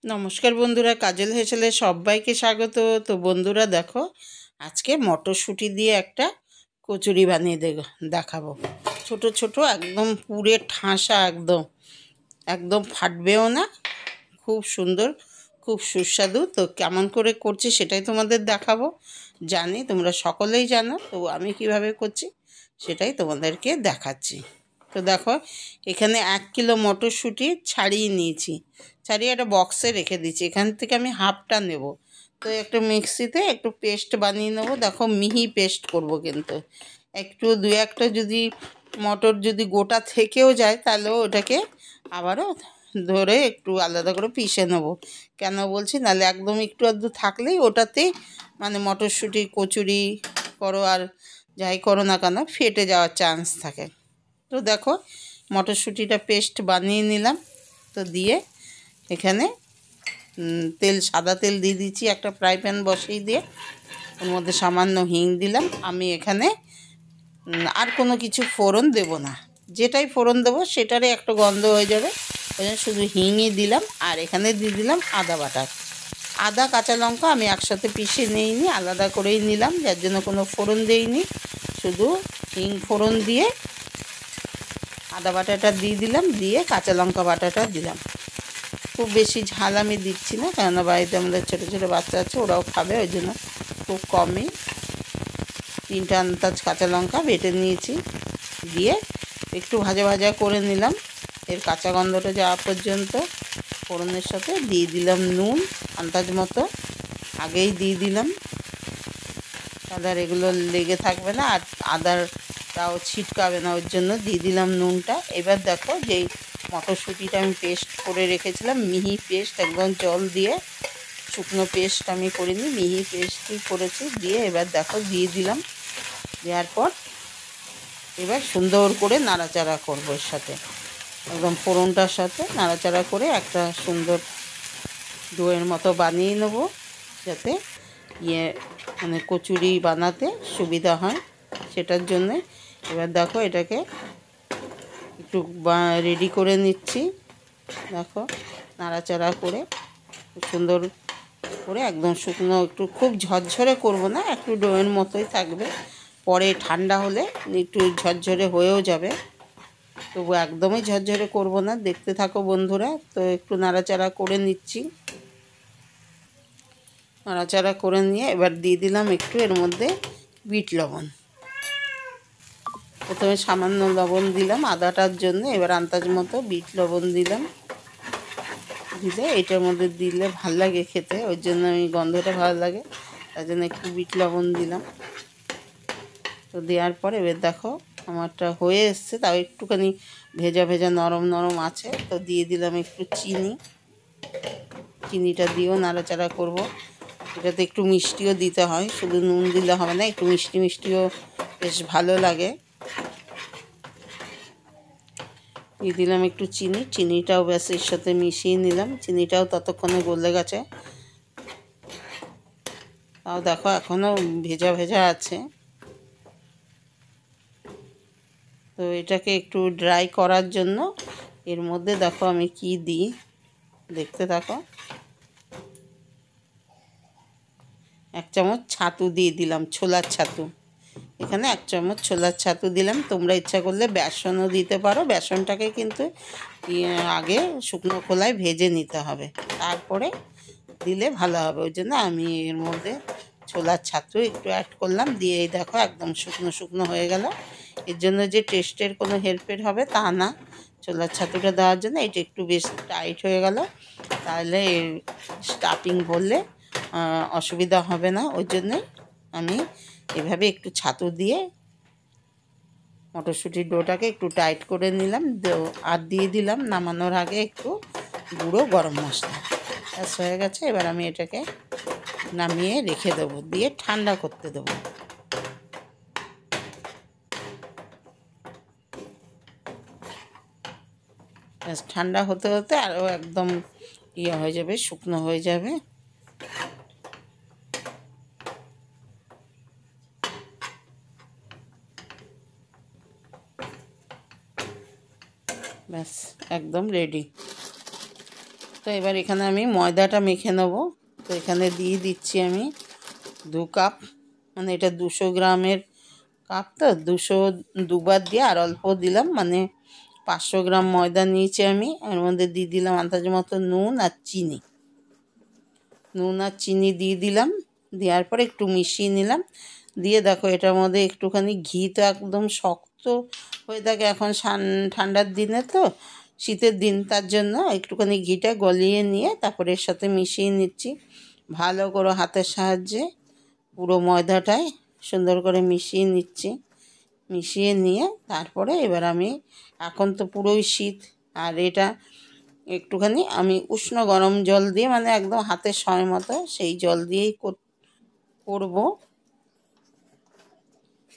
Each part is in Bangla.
নমস্কার বন্ধুরা, কাজল হেসেলে সবাইকে স্বাগত। তো বন্ধুরা দেখো, আজকে মটরশুঁটি দিয়ে একটা কচুরি বানিয়ে দেখাবো। ছোট ছোট একদম পুরে ঠাসা, একদম একদম ফাটবেও না, খুব সুন্দর, খুব সুস্বাদু। তো কেমন করে করছি সেটাই তোমাদের দেখাবো। জানি তোমরা সকলেই জানো, তো আমি কিভাবে করছি সেটাই তোমাদেরকে দেখাচ্ছি। তো দেখো, এখানে 1 কিলো মটরশুঁটি ছাড়িয়ে নিয়েছি, ছাড়িয়ে একটা বক্সে রেখে দিচ্ছি। এখান থেকে আমি হাফটা নেব। তো একটু মিক্সিতে একটু পেস্ট বানিয়ে নেবো। দেখো, মিহি পেস্ট করব, কিন্তু একটু দু একটা যদি মটর যদি গোটা থেকেও যায় তাহলেও ওটাকে আবারও ধরে একটু আলাদা করে পিষে নেবো। কেন বলছি, নাহলে একদম একটু আধটু থাকলেই ওটাতেই মানে মটরশুঁটি কচুরি করো আর যাই করো না কেন ফেটে যাওয়ার চান্স থাকে। তো দেখো, মটরশুঁটিটা পেস্ট বানিয়ে নিলাম। তো দিয়ে এখানে সাদা তেল দিয়ে দিচ্ছি, একটা ফ্রাই প্যান বসিয়ে দিয়ে ওর মধ্যে সামান্য হিং দিলাম। আমি এখানে আর কোনো কিছু ফোড়ন দেব না, যেটাই ফোড়ন দেবো সেটারই একটা গন্ধ হয়ে যাবে, ওই জন্য শুধু হিংই দিলাম। আর এখানে দিয়ে দিলাম আদা বাটা। আদা কাঁচা লঙ্কা আমি একসাথে পিষে নিইনি, আলাদা করেই নিলাম, যার জন্য কোনো ফোড়ন দেইনি, শুধু হিং ফোড়ন দিয়ে আদা বাটাটা দিয়ে দিলাম, দিয়ে কাঁচা লঙ্কা বাটাটা দিলাম। খুব বেশি ঝাল আমি দিচ্ছি না, কেননা বাড়িতে আমাদের ছোটো ছোটো বাচ্চা আছে, ওরাও খাবে, ওই জন্য খুব কমই 3টে আন্দাজ কাঁচা লঙ্কা বেটে নিয়েছি, দিয়ে একটু ভাজা ভাজা করে নিলাম। এর কাঁচা গন্ধটা যাওয়া পর্যন্ত ফোড়নের সাথে দিয়ে দিলাম নুন আন্দাজ মতো, আগেই দিয়ে দিলাম, তাহলে আর এগুলো লেগে থাকবে না আর আদারটাও ছিটকাবে না, ওর জন্য দিয়ে দিলাম নুনটা। এবার দেখো, যেই মটরশুঁটিটা আমি পেস্ট করে রেখেছিলাম, মিহি পেস্ট, একদম জল দিয়ে, শুকনো পেস্ট আমি করিনি, মিহি পেস্টই করেছি, দিয়ে এবার দেখো দিয়ে দিলাম। দেওয়ার পর এবার সুন্দর করে নাড়াচাড়া করবো, এর সাথে একদম ফোড়নটার সাথে নাড়াচাড়া করে একটা সুন্দর ডোয়ের মতো বানিয়ে নেবো, যাতে মানে কচুরি বানাতে সুবিধা হয়, সেটার জন্যে। এবার দেখো, এটাকে একটু রেডি করে নিচ্ছি। দেখো, নাড়াচাড়া করে সুন্দর করে একদম শুকনো, একটু খুব ঝরঝরে করব না, একটু ডোয়ের মতোই থাকবে, পরে ঠান্ডা হলে একটু ঝরঝরে হয়েও যাবে, তবু একদমই ঝরঝরে করব না। দেখতে থাকো বন্ধুরা। তো একটু নাড়াচাড়া করে নিচ্ছি, নাড়াচাড়া করে নিয়ে এবার দিয়ে দিলাম একটু এর মধ্যে বিট লবণ। প্রথমে সামান্য লবণ দিলাম আদাটার জন্য, এবার আন্দাজ মতো বিট লবণ দিলাম। দিলে এটার মধ্যে দিলে ভাল লাগে খেতে, ওই জন্য আমি গন্ধটা ভালো লাগে, তার জন্য একটু বিট লবণ দিলাম। তো দেওয়ার পরে এবার দেখো আমারটা হয়ে এসছে, তাও একটুখানি ভেজা ভেজা নরম নরম আছে। তো দিয়ে দিলাম একটু চিনি, চিনিটা দিয়েও নাড়াচাড়া করব। এটাতে একটু মিষ্টিও দিতে হয়, শুধু নুন দিলে হবে না, একটু মিষ্টি মিষ্টিও বেশ ভালো লাগে। দিয়ে দিলাম একটু চিনি, চিনিটাও ব্যাস এর সাথে মিশিয়ে নিলাম, চিনিটাও ততক্ষণে গলে গেছে। তাও দেখো এখনও ভেজা ভেজা আছে। তো এটাকে একটু ড্রাই করার জন্য এর মধ্যে দেখো আমি কি দিই, দেখতে থাকো। 1 চামচ ছাতু দিয়ে দিলাম, ছোলার ছাতু। এখানে 1 চামচ ছোলার ছাতু দিলাম, তোমরা ইচ্ছা করলে বেসনও দিতে পারো। বেসনটাকে কিন্তু আগে শুকনো খোলায় ভেজে নিতে হবে, তারপরে দিলে ভালো হবে, ওই জন্য আমি এর মধ্যে ছোলার ছাতু একটু অ্যাড করলাম। দিয়ে দেখো একদম শুকনো শুকনো হয়ে গেল। এর জন্য যে টেস্টের কোনো হেরফের হবে তা না, ছোলার ছাতুটা দেওয়ার জন্য এটা একটু বেশ টাইট হয়ে গেল, তাহলে স্টাফিং বললে অসুবিধা হবে না, ওই জন্যই আমি এভাবে একটু ছাতু দিয়ে মটরশুঁটির ডোটাকে একটু টাইট করে নিলাম। আর দিয়ে দিলাম নামানোর আগে একটু গুঁড়ো গরম মশলা। ব্যাস হয়ে গেছে। এবার আমি এটাকে নামিয়ে রেখে দেবো, দিয়ে ঠান্ডা করতে দেবো। ব্যাস ঠান্ডা হতে হতে আরও একদম হয়ে যাবে, শুকনো হয়ে যাবে। ব্যাস একদম রেডি। তো এবার এখানে আমি ময়দাটা মেখে নেব। তো এখানে দিয়ে দিচ্ছি আমি 2 কাপ, মানে এটা 200 গ্রামের কাপ, তো 200 দুবার দিয়ে আর অল্প দিলাম, মানে 500 গ্রাম ময়দা নিয়েছি আমি। এর মধ্যে দিয়ে দিলাম আন্দাজ মতো নুন আর চিনি। দিয়ে দিলাম। দেওয়ার পরে একটু মিশিয়ে নিলাম। দিয়ে দেখো এটার মধ্যে একটুখানি ঘি, তো একদম শক্ত হয়ে থাকে এখন ঠান্ডার দিনে, তো শীতের দিন, তার জন্য একটুখানি ঘিটা গলিয়ে নিয়ে তারপরে এর সাথে মিশিয়ে নিচ্ছি ভালো করে হাতের সাহায্যে। পুরো ময়দাটায় সুন্দর করে মিশিয়ে নিচ্ছি। মিশিয়ে নিয়ে তারপরে এবার আমি, এখন তো পুরোই শীত, আর এটা একটুখানি আমি উষ্ণ গরম জল দিয়ে, মানে একদম হাতের সময় মতো সেই জল দিয়েই করব।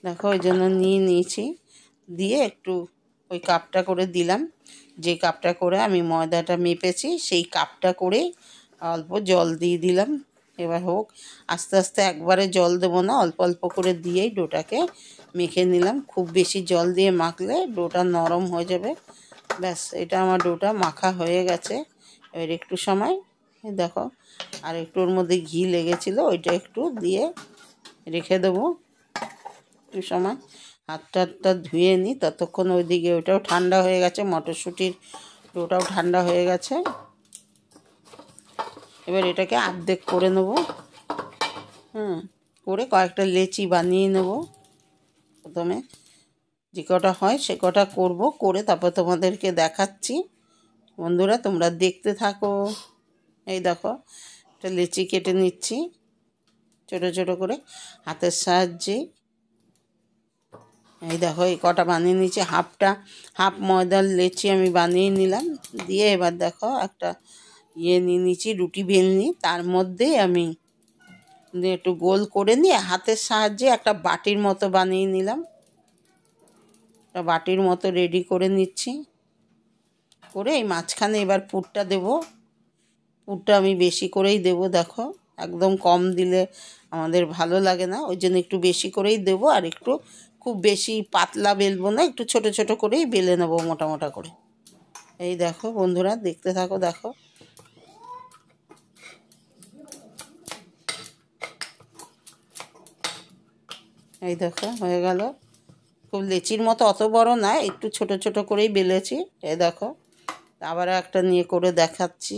দেখো ওই জন্য নিয়েছি। দিয়ে একটু ওই কাপটা করে দিলাম, যে কাপটা করে আমি ময়দাটা মেপেছি সেই কাপটা করে অল্প জল দিয়ে দিলাম। এবার হোক, আস্তে আস্তে একবারে জল দেবো না, অল্প অল্প করে দিয়েই ডোটাকে মেখে নিলাম। খুব বেশি জল দিয়ে মাখলে ডোটা নরম হয়ে যাবে। ব্যাস, এটা আমার ডোটা মাখা হয়ে গেছে। এবার একটু সময় দেখো, আর একটু ওর মধ্যে ঘি লেগেছিলো, ওইটা একটু দিয়ে রেখে দেবো একটু সময়। হাতটা ধুয়ে নিই, ততক্ষণ ওইদিকে ওটাও ঠান্ডা হয়ে গেছে, মটরশুঁটির ডোটাও ঠান্ডা হয়ে গেছে। এবার এটাকে অর্ধেক করে নেব, করে কয়েকটা লেচি বানিয়ে নেব। প্রথমে যে কটা হয় সে কটা করব, করে তারপর তোমাদেরকে দেখাচ্ছি। বন্ধুরা তোমরা দেখতে থাকো। এই দেখো একটা লেচি কেটে নিচ্ছি ছোট ছোট করে হাতের সাহায্যে। এই দেখো এই কটা বানিয়ে নিচ্ছি, হাফ ময়দার লেচি আমি বানিয়ে নিলাম। দিয়ে এবার দেখো একটা নিয়ে নিচ্ছি রুটি বেলনি, তার মধ্যে আমি একটু গোল করে নিয়ে হাতের সাহায্যে একটা বাটির মতো বানিয়ে নিলাম। একটা বাটির মতো রেডি করে নিচ্ছি। করে এই মাঝখানে এবার পুরটা দেব। পুরটা আমি বেশি করেই দেব, দেখো একদম কম দিলে আমাদের ভালো লাগে না, ওই জন্য একটু বেশি করেই দেব। আর একটু খুব বেশি পাতলা বেলবো না, একটু ছোট ছোট করেই বেলে নেব, মোটা মোটা করে। এই দেখো বন্ধুরা দেখতে থাকো। দেখো এই দেখো হয়ে গেল। খুব লেচির মতো অত বড় না, একটু ছোট ছোট করেই বেলেছি। এই দেখো আবার একটা নিয়ে করে দেখাচ্ছি।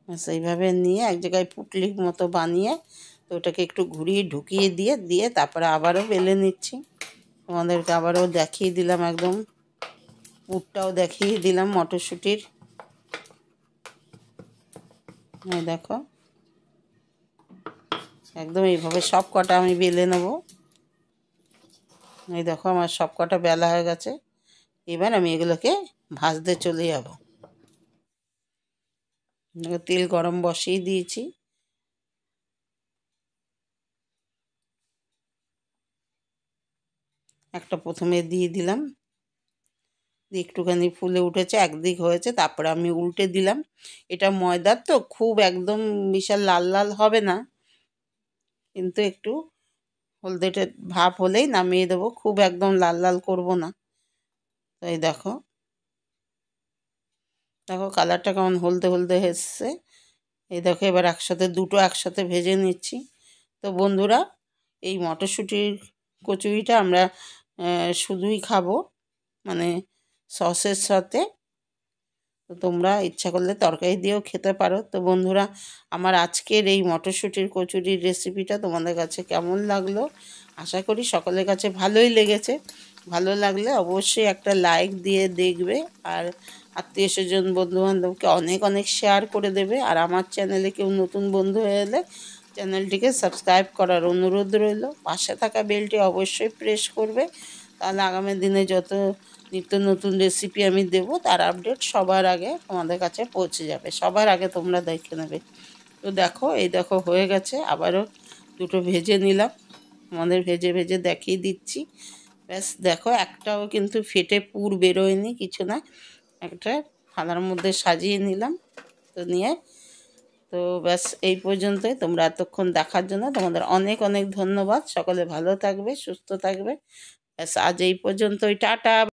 সেইভাবে নিয়ে এক জায়গায় পুটলির মতো বানিয়ে, তো ওটাকে একটু ঘুরিয়ে ঢুকিয়ে দিয়ে তারপরে আবারও বেলে নিচ্ছি। তোমাদেরকে আবারও দেখিয়ে দিলাম, একদম পুরটাও দেখিয়ে দিলাম মটরশুঁটির। এই দেখো একদম এইভাবে সব কটা আমি বেলে নেব। এই দেখো আমার সব কটা বেলা হয়ে গেছে। এবার আমি এগুলোকে ভাজতে চলে যাব। তেল গরম বসিয়ে দিয়েছি। একটা প্রথমে দিয়ে দিলাম, একটুখানি ফুলে উঠেছে, একদিক হয়েছে, তারপরে আমি উল্টে দিলাম। এটা ময়দার তো খুব একদম বিশাল লাল লাল হবে না, কিন্তু একটু হলদেটে ভাব হলেই নামিয়ে দেবো, খুব একদম লাল লাল করব না। তো এই দেখো দেখো কালারটা কেমন হলদে হলদে এসছে। এই দেখো এবার দুটো একসাথে ভেজে নিচ্ছি। তো বন্ধুরা এই মটরশুঁটির কচুরিটা আমরা শুধুই খাবো, মানে সসের সাথে। তো তোমরা ইচ্ছা করলে তরকারি দিয়েও খেতে পারো। তো বন্ধুরা আমার আজকের এই মটরশুঁটির কচুরির রেসিপিটা তোমাদের কাছে কেমন লাগলো? আশা করি সকলের কাছে ভালোই লেগেছে। ভালো লাগলে অবশ্যই একটা লাইক দিয়ে দেখবে, আর আত্মীয় স্বজন বন্ধুবান্ধবকে অনেক অনেক শেয়ার করে দেবে। আর আমার চ্যানেলে কেউ নতুন বন্ধু হয়ে এলে চ্যানেলটিকে সাবস্ক্রাইব করার অনুরোধ রইল। পাশে থাকা বেলটি অবশ্যই প্রেস করবে, তাহলে আগামী দিনে যত নিত্য নতুন রেসিপি আমি দেব তার আপডেট সবার আগে তোমাদের কাছে পৌঁছে যাবে, সবার আগে তোমরা দেখে নেবে। তো দেখো এই দেখো হয়ে গেছে, আবারও দুটো ভেজে নিলাম, আমাদের ভেজে ভেজে দেখিয়ে দিচ্ছি। ব্যাস দেখো একটাও কিন্তু ফেটে পুর বেরোয়নি, কিছু না। একটা থালার মধ্যে সাজিয়ে নিলাম। তো নিয়ে তো ব্যাস এই পর্যন্তই। তোমরা এতক্ষণ দেখার জন্য তোমাদের অনেক অনেক ধন্যবাদ। সকলে ভালো থাকবে, সুস্থ থাকবে। ব্যাস আজ এই পর্যন্তই। টাটা।